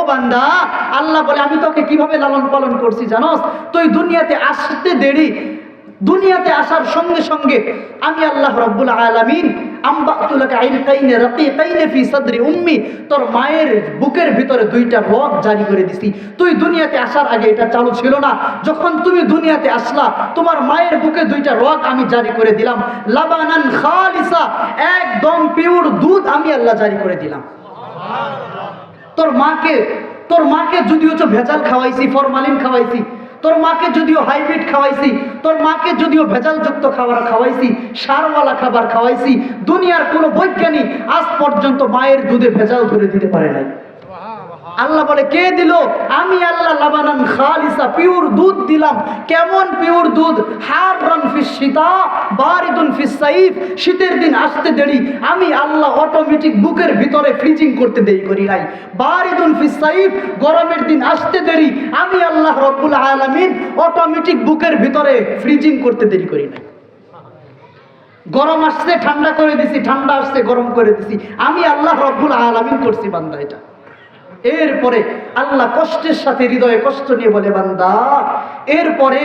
বান্দা, আল্লাহ বলে আমি তোকে কিভাবে লালন পালন করছি জানোস? তুই দুনিয়াতে আসতে দেরি, দুনিয়াতে আসার সঙ্গে সঙ্গে আমি আল্লাহ রাব্বুল আলামিন আম্বাতুলাকা আইনকাইনে রাকিকাইনে ফি সাদরি উম্মি, তোর মায়ের বুকের ভিতরে দুইটা রগ জারি করে দিছি। তুই দুনিয়াতে আসার আগে এটা চালু ছিল না, যখন তুমি দুনিয়াতে আসলা তোমার মায়ের বুকে দুইটা রগ আমি জারি করে দিলাম। লাবানান খালিসা, একদম পিওর দুধ আমি আল্লাহ জারি করে দিলাম। তোর মাকে যদিও ভেজাল খাওয়াইছি, ফরমালিন খাওয়াইছি, তোর মাকে যদিও হাইব্রিড খাওয়াইছি, তোর মাকে যদিও ভেজালযুক্ত খাবার খাওয়াইছি, সারওয়ালা খাবার খাওয়াইছি, দুনিয়ার কোনো বৈজ্ঞানিক আজ পর্যন্ত মায়ের দুধে ভেজাল ধরে দিতে পারে নাই। আল্লাহ বলে কে দিল? আমি আল্লাহ লাবানান খালিসা, পিওর দুধ দিলাম। কেমন পিওর দুধ? হাররান ফিস শীতা বারিদুন ফিস সাইফ, শীতের দিন আসতে দেরি আমি আল্লাহ অটোমেটিক বুকের ভিতরে ফ্রিজিং করতে দেরি করি নাই। বারিদুন ফিস সাইফ, গরমের দিন আসতে দেরি আমি আল্লাহ রব্বুল আলামিন অটোমেটিক বুকের ভিতরে ফ্রিজিং করতে দেরি করি নাই। গরম আসছে ঠান্ডা করে দিছি, ঠান্ডা আসছে গরম করে দিছি, আমি আল্লাহ রব্বুল আলামিন করছি বান্দা এটা। এরপরে আল্লাহ কষ্টের সাথে হৃদয়ে কষ্ট নিয়ে বলে বান্দা, এরপরে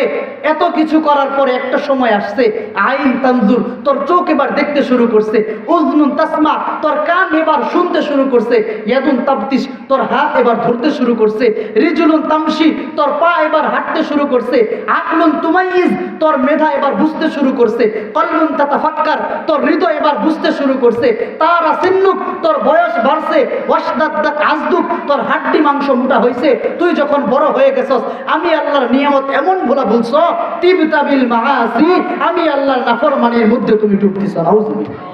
এত কিছু করার পরে একটা সময় আসছে আইন তানজুর, তোর চোখ এবার দেখতে শুরু করছে, উজনুন তাসমা, তোর কান এবার শুনতে শুরু করছে, ইয়াদুন তাবতিস, তোর হাত এবার ধরতে শুরু করছে, রিজুলুন তামশি, তোর পা এবার হাঁটতে শুরু করছে, আকলুন তুমাইজ, তোর মেধা এবার বুঝতে শুরু করছে, কলবুন তাতাফাক্কার, তোর হৃদয় এবার বুঝতে শুরু করছে, তারা সিন্নুক, তোর বয়স বাড়ছে, ওয়াশদাদ্দাক আজদুক, তোর হাড্ডি মাংস মোটা হয়েছে। তুই যখন বড় হয়ে গেছস আমি আল্লাহর নিয়ামত এমন ভোলা বলছো, তিবতাবিল মাআসি, আমি আল্লাহর নাফরমানির মধ্যে তুমি ডুব দিছো। নাউজুবিল্লাহ।